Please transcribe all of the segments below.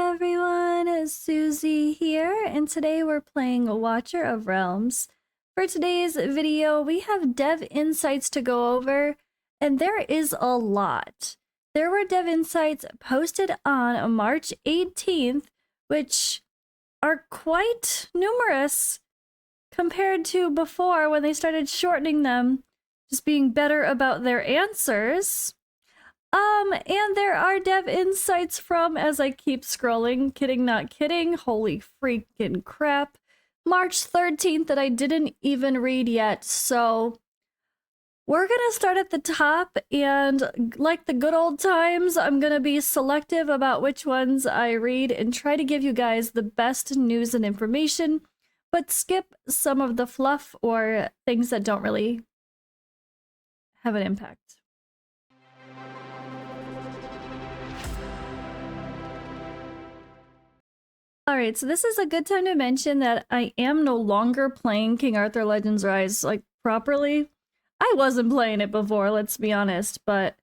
everyone, it's Suzi here, and today we're playing Watcher of Realms. For today's video, we have dev insights to go over, and there is a lot. There were dev insights posted on March 18th, which are quite numerous compared to before when they started shortening them, just being better about their answers. And there are dev insights from, as I keep scrolling, kidding not kidding, holy freaking crap, March 13th that I didn't even read yet. So we're gonna start at the top, and like the good old times, I'm gonna be selective about which ones I read and try to give you guys the best news and information, but skip some of the fluff or things that don't really have an impact. Alright, so this is a good time to mention that I am no longer playing King Arthur Legends Rise, like, properly. I wasn't playing it before, let's be honest, but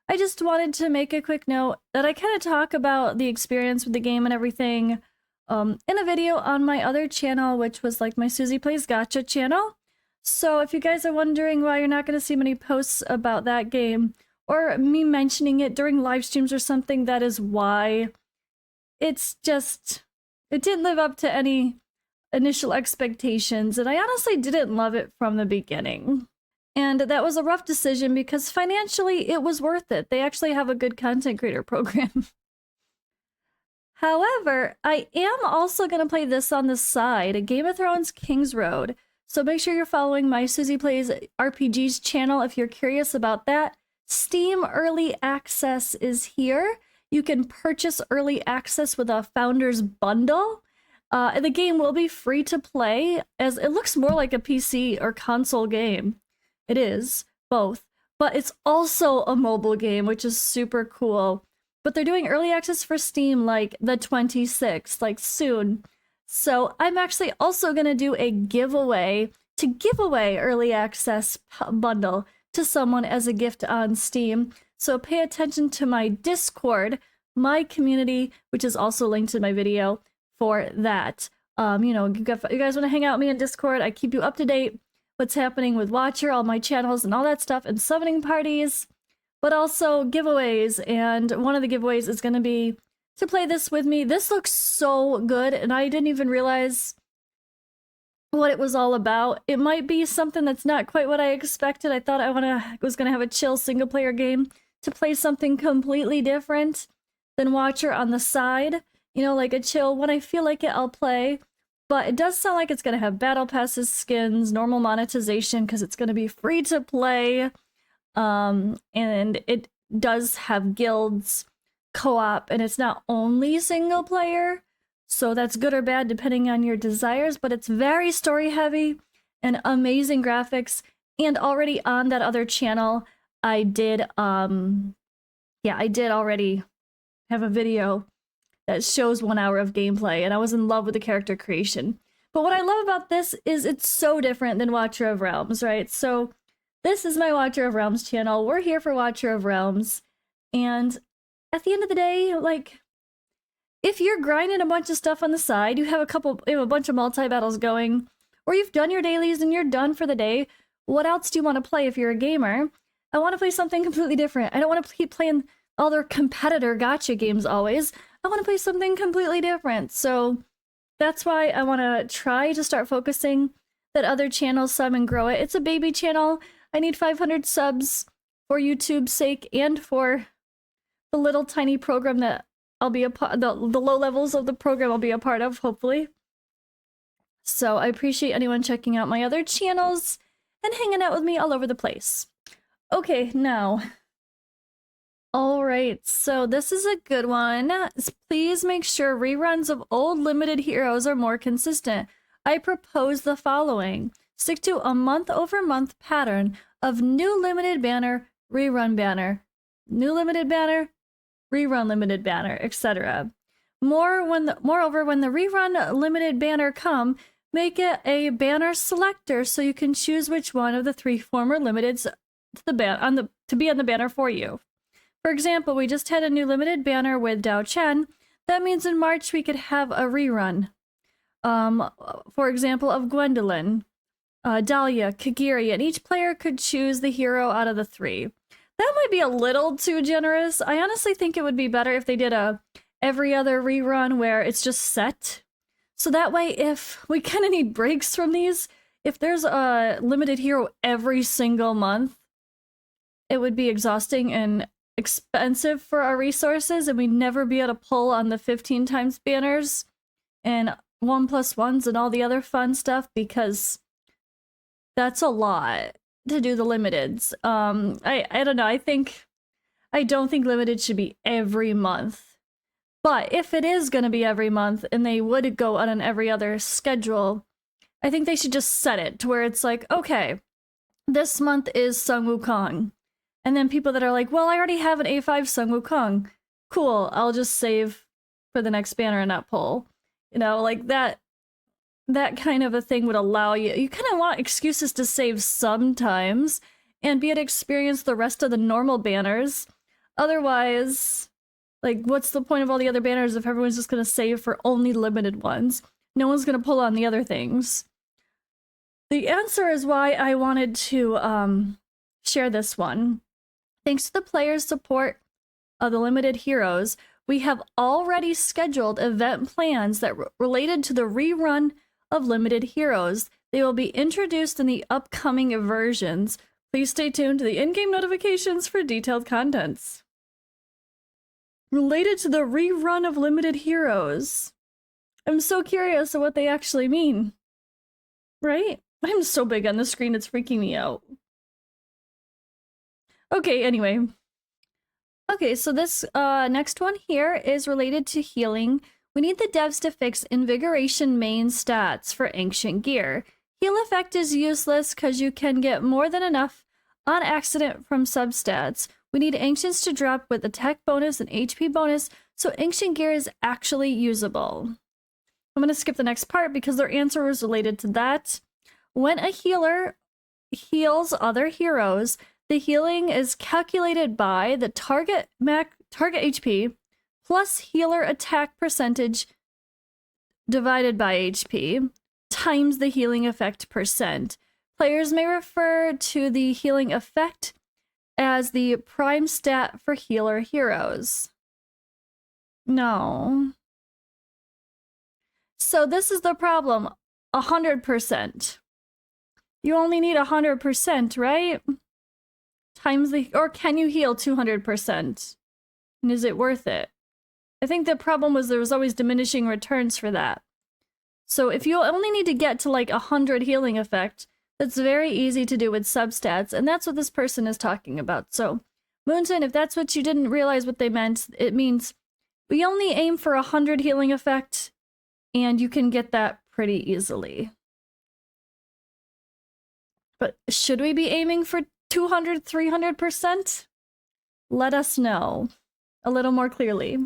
I just wanted to make a quick note that I kind of talk about the experience with the game and everything in a video on my other channel, which was like my Suzi Plays Gacha channel. So if you guys are wondering why you're not going to see many posts about that game, or me mentioning it during live streams or something, that is why. It's just... it didn't live up to any initial expectations, and I honestly didn't love it from the beginning. And that was a rough decision because financially it was worth it. They actually have a good content creator program. However, I am also going to play this on the side, Game of Thrones King's Road. So make sure you're following my Suzi Plays RPGs channel if you're curious about that. Steam Early Access is here. You can purchase early access with a Founders Bundle. The game will be free to play, as it looks more like a PC or console game. It is, both. But it's also a mobile game, which is super cool. But they're doing early access for Steam like the 26th, like soon. So I'm actually also going to do a giveaway to give away early access bundle to someone as a gift on Steam. So pay attention to my Discord, my community, which is also linked in my video for that. You know, you guys want to hang out with me in Discord, I keep you up to date what's happening with Watcher, all my channels and all that stuff, and summoning parties, but also giveaways. And one of the giveaways is going to be to play this with me. This looks so good, and I didn't even realize what it was all about. It might be something that's not quite what I expected. I thought I was gonna have a chill single player game to play something completely different than Watcher on the side. You know, like a chill, when I feel like it, I'll play. But it does sound like it's gonna have battle passes, skins, normal monetization, because it's gonna be free to play. And it does have guilds, co-op, and it's not only single player. So that's good or bad depending on your desires, but it's very story heavy and amazing graphics. And already on that other channel, I did already have a video that shows 1 hour of gameplay, and I was in love with the character creation. But what I love about this is it's so different than Watcher of Realms, right? So this is my Watcher of Realms channel. We're here for Watcher of Realms. And at the end of the day, like, if you're grinding a bunch of stuff on the side, you have a bunch of multi-battles going, or you've done your dailies and you're done for the day, what else do you want to play if you're a gamer? I want to play something completely different. I don't want to keep playing all their competitor gacha games always. I want to play something completely different. So that's why I want to try to start focusing that other channel some and grow it. It's a baby channel. I need 500 subs for YouTube's sake and for the little tiny program that I'll be a part, the low levels of the program I'll be a part of, hopefully. So I appreciate anyone checking out my other channels and hanging out with me all over the place. Okay, now. Alright, so this is a good one. Please make sure reruns of old limited heroes are more consistent. I propose the following. Stick to a month-over-month pattern of new limited banner, rerun banner, new limited banner, rerun limited banner, etc. Moreover, when the rerun limited banner come, make it a banner selector so you can choose which one of the 3 former limiteds to be on the banner for you. For example, we just had a new limited banner with Dao Chen That means in March we could have a rerun. For example, of Gwendolyn, Dahlia, Kagiri, and each player could choose the hero out of the 3. That might be a little too generous. I honestly think it would be better if they did a every other rerun where it's just set. So that way, if we kind of need breaks from these, if there's a limited hero every single month, it would be exhausting and expensive for our resources, and we'd never be able to pull on the 15 times banners and 1+1s and all the other fun stuff, because that's a lot to do the limiteds. I don't know. I don't think limited should be every month. But if it is going to be every month and they would go on an every other schedule, I think they should just set it to where it's like, okay, this month is Sun Wukong. And then people that are like, well, I already have an A5 Sun Wukong. Cool, I'll just save for the next banner and not pull. You know, like that kind of a thing would allow you. You kind of want excuses to save sometimes and be able to experience the rest of the normal banners. Otherwise, like, what's the point of all the other banners if everyone's just going to save for only limited ones? No one's going to pull on the other things. The answer is why I wanted to share this one. Thanks to the players' support of the limited heroes, we have already scheduled event plans that related to the rerun of limited heroes. They will be introduced in the upcoming versions. Please stay tuned to the in-game notifications for detailed contents. Related to the rerun of limited heroes. I'm so curious of what they actually mean. Right? I'm so big on the screen, it's freaking me out. Okay, anyway. Okay, so this next one here is related to healing. We need the devs to fix Invigoration main stats for Ancient Gear. Heal effect is useless because you can get more than enough on accident from substats. We need Ancients to drop with attack bonus and HP bonus, so Ancient Gear is actually usable. I'm going to skip the next part because their answer was related to that. When a healer heals other heroes, the healing is calculated by the target HP plus healer attack percentage divided by HP times the healing effect percent. Players may refer to the healing effect as the prime stat for healer heroes. No. So this is the problem. 100%. You only need 100%, right? Times the, or can you heal 200%? And is it worth it? I think the problem was there was always diminishing returns for that. So if you only need to get to like 100 healing effect, that's very easy to do with substats, and that's what this person is talking about. So, Moonton, if that's what you didn't realize what they meant, it means we only aim for 100 healing effect, and you can get that pretty easily. But should we be aiming for 200, 300%? Let us know a little more clearly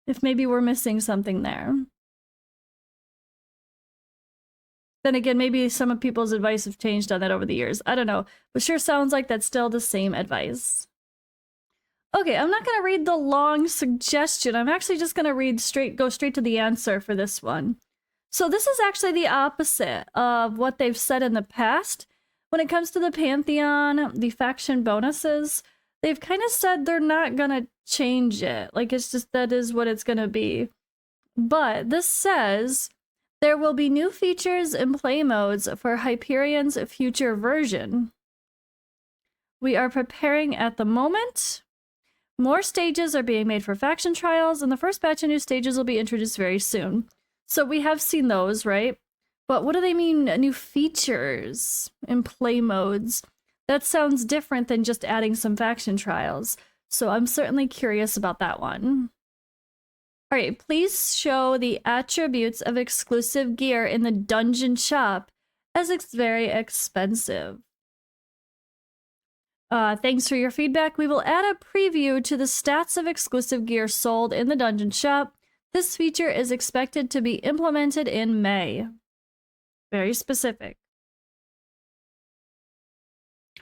if maybe we're missing something there. Then again, maybe some of people's advice have changed on that over the years. I don't know, but sure sounds like that's still the same advice. Okay, I'm not gonna read the long suggestion. I'm actually just gonna go straight to the answer for this one. So this is actually the opposite of what they've said in the past. When it comes to the Pantheon, the faction bonuses, they've kind of said they're not gonna change it. Like, it's just, that is what it's gonna be. But this says there will be new features and play modes for Hyperion's future version. We are preparing at the moment. More stages are being made for faction trials, and the first batch of new stages will be introduced very soon. So we have seen those, right? But what do they mean, new features and play modes? That sounds different than just adding some faction trials. So I'm certainly curious about that one. All right, please show the attributes of exclusive gear in the dungeon shop, as it's very expensive. Thanks for your feedback. We will add a preview to the stats of exclusive gear sold in the dungeon shop. This feature is expected to be implemented in May. Very specific.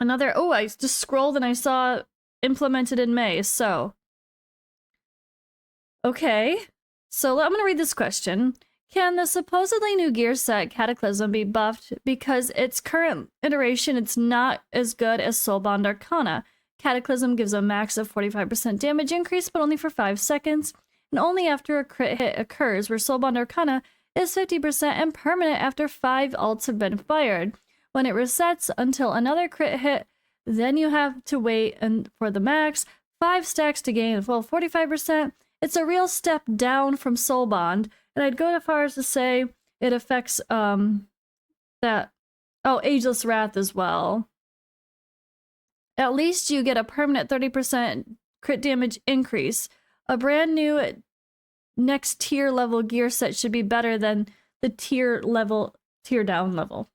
Another, oh, I just scrolled and I saw implemented in May, so. Okay. So I'm going to read this question. Can the supposedly new gear set Cataclysm be buffed because its current iteration it's not as good as Soulbound Arcana? Cataclysm gives a max of 45% damage increase, but only for 5 seconds, and only after a crit hit occurs, where Soulbound Arcana is 50% and permanent after 5 ults have been fired. When it resets until another crit hit, then you have to wait for the max, 5 stacks to gain a full 45%. It's a real step down from Soulbound, and I'd go as far as to say it affects Ageless Wrath as well. At least you get a permanent 30% crit damage increase. A brand new next tier level gear set should be better than the tier down level.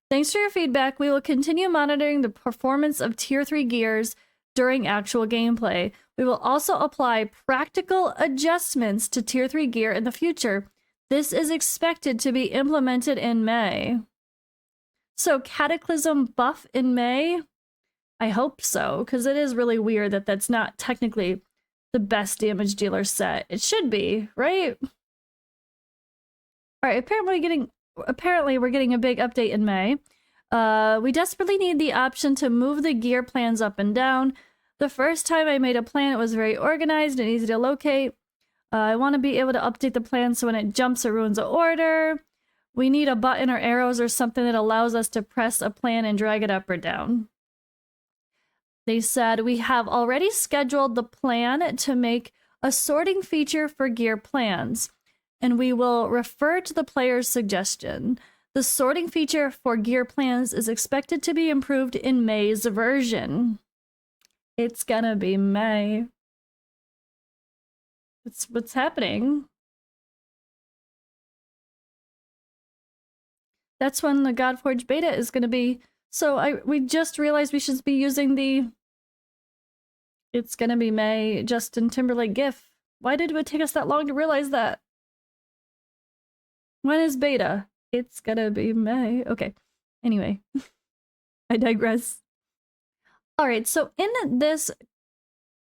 Thanks for your feedback. We will continue monitoring the performance of tier 3 gears during actual gameplay. We will also apply practical adjustments to tier 3 gear in the future. This is expected to be implemented in May. So Cataclysm buff in May? I hope so, because it is really weird that that's not technically the best damage dealer set. It should be, right? All right, apparently we're getting a big update in May. We desperately need the option to move the gear plans up and down. The first time I made a plan, it was very organized and easy to locate. I want to be able to update the plan so when it jumps, it ruins the order. We need a button or arrows or something that allows us to press a plan and drag it up or down. They said, we have already scheduled the plan to make a sorting feature for gear plans, and we will refer to the player's suggestion. The sorting feature for gear plans is expected to be improved in May's version. It's gonna be May. What's happening? That's when the Godforge beta is gonna be. So we just realized we should be using the It's gonna be May Justin Timberlake GIF. Why did it take us that long to realize that? When is beta? It's gonna be May. Okay. Anyway, I digress. All right, so in this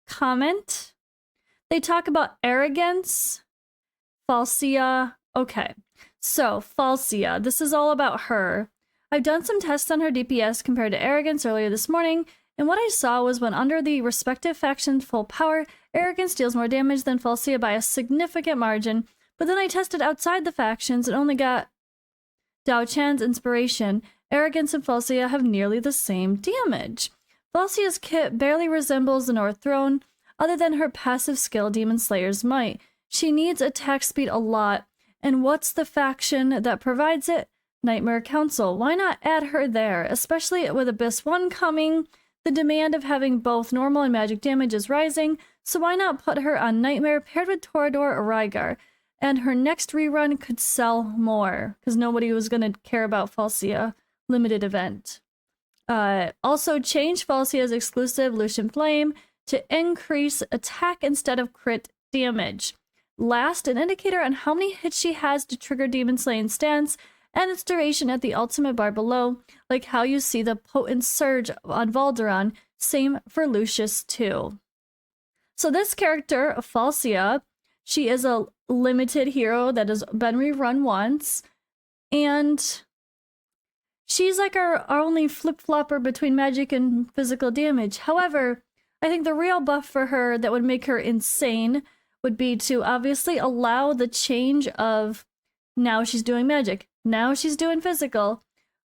comment, they talk about arrogance, Falsia. Okay, so Falsia, this is all about her. I've done some tests on her DPS compared to arrogance earlier this morning, and what I saw was when under the respective faction's full power, arrogance deals more damage than Falsia by a significant margin, but then I tested outside the factions and only got Dao Chan's inspiration. Arrogance and Falsia have nearly the same damage. Falsia's kit barely resembles the North Throne, other than her passive skill Demon Slayer's Might. She needs attack speed a lot, and what's the faction that provides it? Nightmare Council. Why not add her there, especially with Abyss 1 coming? The demand of having both normal and magic damage is rising, so why not put her on Nightmare paired with Torador or Rygar? And her next rerun could sell more, because nobody was going to care about Falsia limited event. Also, change Falsia's exclusive Lucian Flame to increase attack instead of crit damage. Last, an indicator on how many hits she has to trigger Demon Slaying stance and its duration at the ultimate bar below, like how you see the potent surge on Valderon. Same for Lucius too. So this character, Falsia, she is a limited hero that has been rerun once, and she's like our only flip-flopper between magic and physical damage. However, I think the real buff for her that would make her insane would be to obviously allow the change of now she's doing magic, now she's doing physical,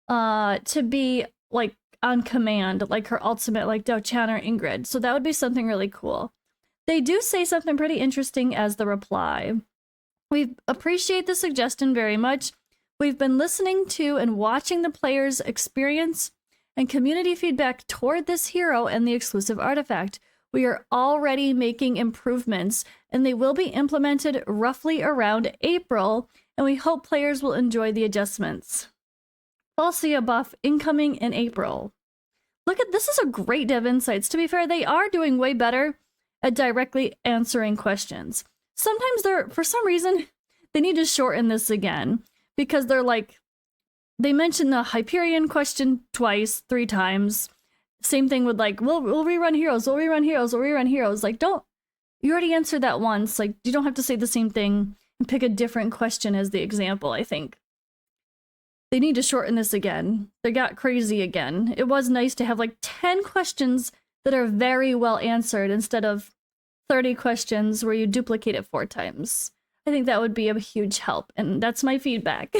to be like on command, like her ultimate, like Dao-chan or Ingrid. So that would be something really cool. They do say something pretty interesting as the reply. We appreciate the suggestion very much. We've been listening to and watching the players' experience and community feedback toward this hero and the exclusive artifact. We are already making improvements, and they will be implemented roughly around April, and we hope players will enjoy the adjustments. Falsia buff incoming in April. Look at this, is a great dev insights. To be fair, they are doing way better at directly answering questions. Sometimes for some reason, they need to shorten this again, because they're like, they mentioned the Hyperion question twice, 3 times. Same thing with like, we'll rerun heroes, we'll rerun heroes, we'll rerun heroes. Like, don't You already answered that once. Like, you don't have to say the same thing and pick a different question as the example, I think. They need to shorten this again. They got crazy again. It was nice to have like 10 questions that are very well answered instead of 30 questions where you duplicate it 4 times. I think that would be a huge help, and that's my feedback.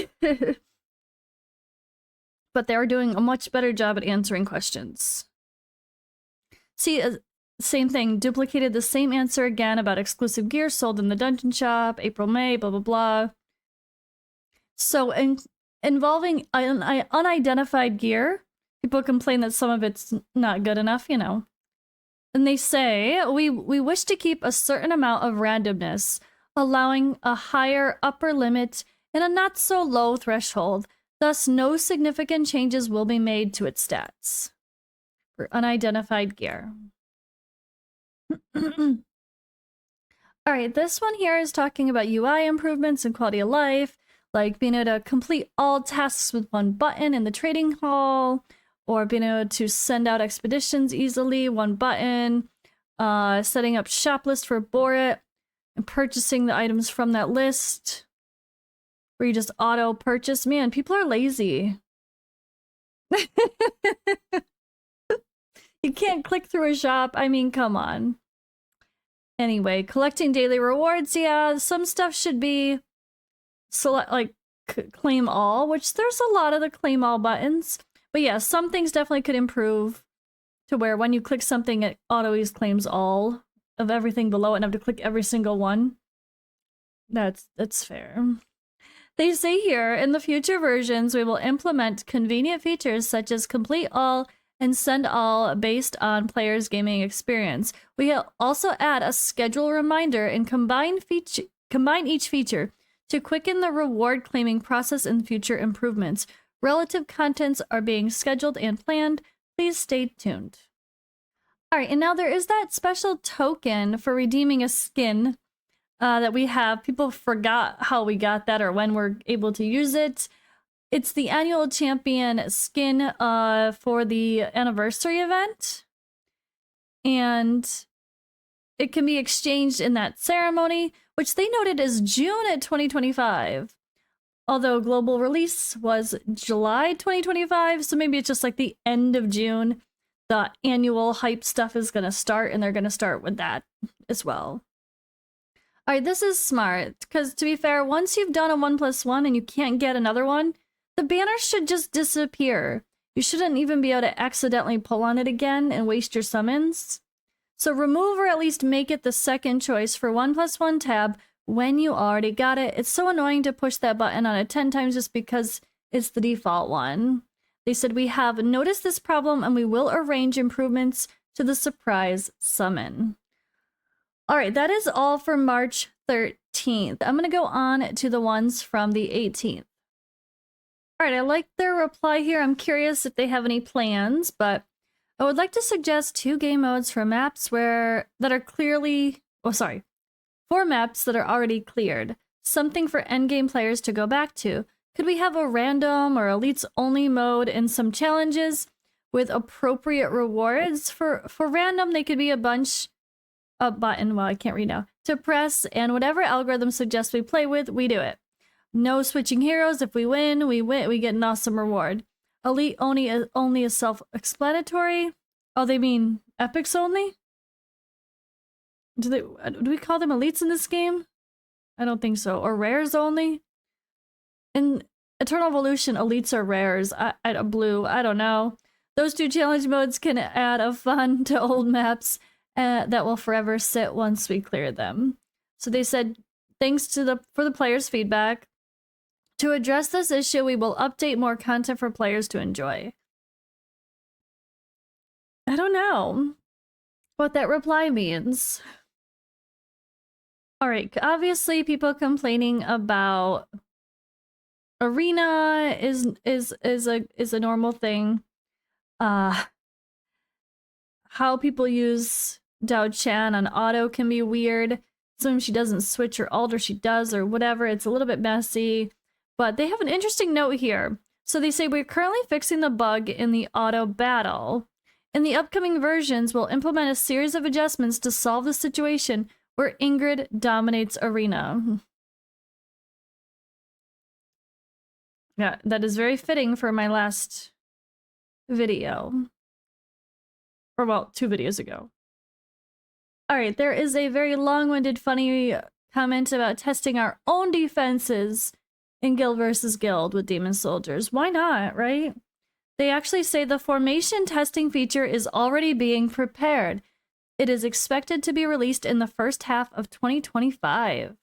But they are doing a much better job at answering questions. See, same thing, duplicated the same answer again about exclusive gear sold in the dungeon shop, April, May, blah, blah, blah. So, involving unidentified gear, people complain that some of it's not good enough, you know. And they say, we wish to keep a certain amount of randomness, allowing a higher upper limit and a not so low threshold. Thus, no significant changes will be made to its stats for unidentified gear. All right, this one here is talking about UI improvements and quality of life, like being able to complete all tasks with one button in the trading hall, or being able to send out expeditions easily, one button, setting up shop list for Borit, and purchasing the items from that list, where you just auto purchase. Man, people are lazy. You can't click through a shop. I mean, come on. Anyway, collecting daily rewards. Yeah, some stuff should be select like claim all, which there's a lot of the claim all buttons. But yeah, some things definitely could improve to where when you click something, it always claims all of everything below it and have to click every single one. That's fair. They say here, in the future versions, we will implement convenient features such as complete all and send all based on players' gaming experience. We also add a schedule reminder and combine each feature to quicken the reward claiming process and future improvements. Relative contents are being scheduled and planned. Please stay tuned. All right, and now there is that special token for redeeming a skin that we have. People forgot how we got that or when we're able to use it. It's the annual champion skin for the anniversary event. And it can be exchanged in that ceremony, which they noted is June at 2025. Although global release was July 2025, so maybe it's just like the end of June. The annual hype stuff is going to start, and they're going to start with that as well. All right, this is smart, because to be fair, once you've done a 1+1 and you can't get another one, the banner should just disappear. You shouldn't even be able to accidentally pull on it again and waste your summons. So remove or at least make it the second choice for 1+1 tab when you already got it. It's so annoying to push that button on it 10 times just because it's the default one. They said, we have noticed this problem and we will arrange improvements to the surprise summon. All right, that is all for March 13th. I'm going to go on to the ones from the 18th. All right, I like their reply here. I'm curious if they have any plans, but I would like to suggest 2 game modes for maps that are clearly, for maps that are already cleared. Something for endgame players to go back to. Could we have a random or elites only mode and some challenges with appropriate rewards? For random, they could be a button, well, I can't read now, to press, and whatever algorithm suggests we play with, we do it. No switching heroes. If we win, we get an awesome reward. Elite only is self-explanatory. Oh, they mean epics only? Do we call them elites in this game? I don't think so. Or rares only? In Eternal Evolution, elites are rares. Blue, I don't know. Those 2 challenge modes can add a fun to old maps that will forever sit once we clear them. So they said, thanks for the players' feedback. To address this issue, we will update more content for players to enjoy. I don't know what that reply means. All right, obviously people complaining about arena is a normal thing. How people use Dao Chan on auto can be weird. Sometimes she doesn't switch her alt, or she does, or whatever. It's a little bit messy. But they have an interesting note here. So they say, we're currently fixing the bug in the auto battle. In the upcoming versions, we'll implement a series of adjustments to solve the situation where Ingrid dominates arena. Yeah, that is very fitting for my last video. Or, well, 2 videos ago. Alright, there is a very long-winded, funny comment about testing our own defenses in Guild versus Guild with Demon Soldiers. Why not, right? They actually say the formation testing feature is already being prepared. It is expected to be released in the first half of 2025.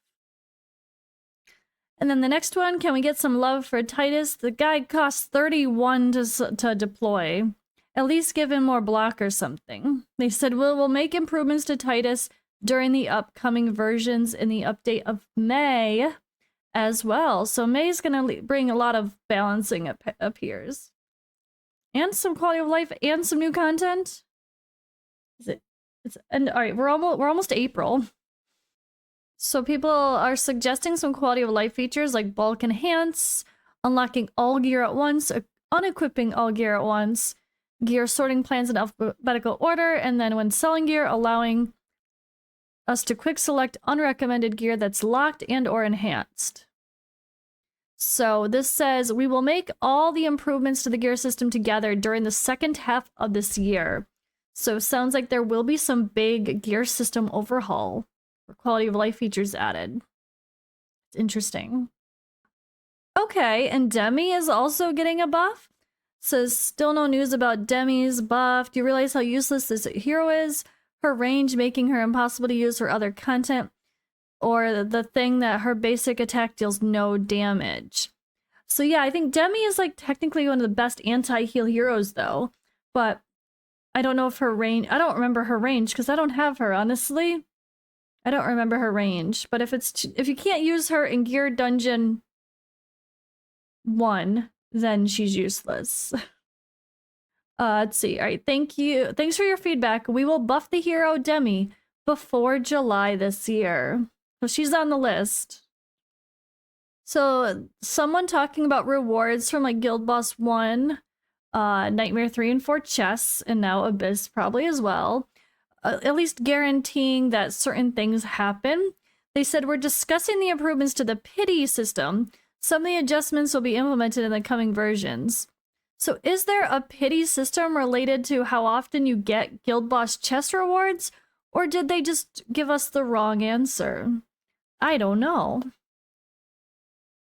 And then the next one, can we get some love for Titus? The guy costs 31 to deploy. At least give him more block or something. They said, we'll make improvements to Titus during the upcoming versions in the update of May as well. So May's gonna bring a lot of balancing, appears. And some quality of life and some new content. And all right, we're almost April. So people are suggesting some quality of life features like bulk enhance, unlocking all gear at once, unequipping all gear at once, gear sorting plans in alphabetical order, and then when selling gear, allowing us to quick select unrecommended gear that's locked and or enhanced. So this says, we will make all the improvements to the gear system together during the second half of this year. So sounds like there will be some big gear system overhaul or quality of life features added. It's interesting. Okay, and Demi is also getting a buff. Says, still no news about Demi's buff. Do you realize how useless this hero is? Her range making her impossible to use for other content, or the thing that her basic attack deals no damage. So yeah, I think Demi is like technically one of the best anti-heal heroes though, but I don't know if her range, I don't remember her range because I don't have her, honestly. I don't remember her range, but if you can't use her in Gear Dungeon 1, then she's useless. Let's see. All right, thank you. Thanks for your feedback. We will buff the hero Demi before July this year. So she's on the list. So someone talking about rewards from like Guild Boss 1, Nightmare 3 and 4 chests, and now Abyss probably as well. At least guaranteeing that certain things happen. They said, we're discussing the improvements to the pity system. Some of the adjustments will be implemented in the coming versions. So is there a pity system related to how often you get Guild Boss chest rewards? Or did they just give us the wrong answer? I don't know.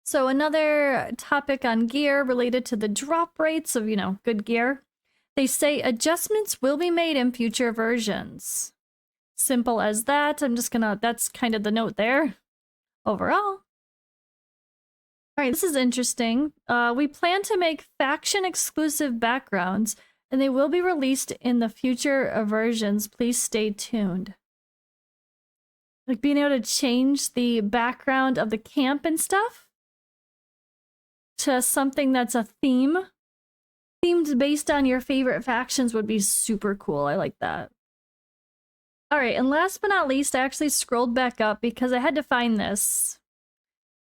So another topic on gear related to the drop rates of, good gear. They say adjustments will be made in future versions. Simple as that. That's kind of the note there. Overall. Alright, this is interesting. We plan to make faction-exclusive backgrounds, and they will be released in the future versions. Please stay tuned. Like being able to change the background of the camp and stuff to something that's a theme. Themed based on your favorite factions would be super cool. I like that. Alright, and last but not least, I actually scrolled back up because I had to find this.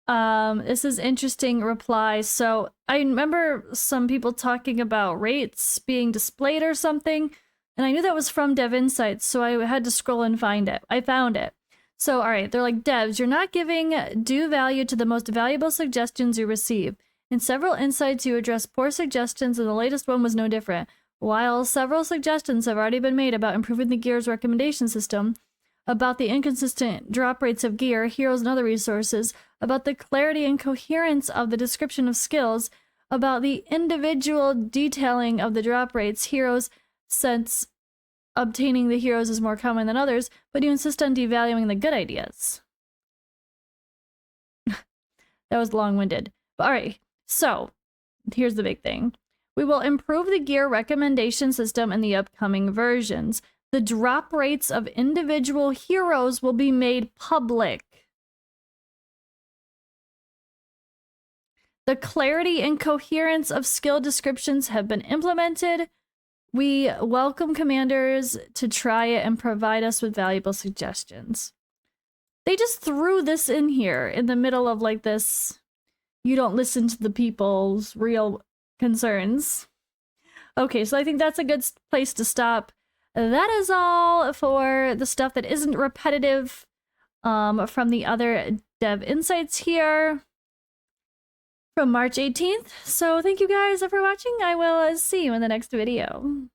This is interesting reply. So I remember some people talking about rates being displayed or something, and I knew that was from Dev Insights, so I had to scroll and find it. I found it. So, alright, they're like, devs, you're not giving due value to the most valuable suggestions you receive. In several insights, you address poor suggestions, and the latest one was no different. While several suggestions have already been made about improving the gear's recommendation system, about the inconsistent drop rates of gear, heroes, and other resources, about the clarity and coherence of the description of skills, about the individual detailing of the drop rates, heroes, since obtaining the heroes is more common than others, but you insist on devaluing the good ideas. That was long-winded. But alright, so here's the big thing. We will improve the gear recommendation system in the upcoming versions. The drop rates of individual heroes will be made public. The clarity and coherence of skill descriptions have been implemented. We welcome commanders to try it and provide us with valuable suggestions. They just threw this in here in the middle of like this, you don't listen to the people's real concerns. Okay, so I think that's a good place to stop. That is all for the stuff that isn't repetitive from the other dev insights here from March 18th. So thank you guys for watching. I will see you in the next video.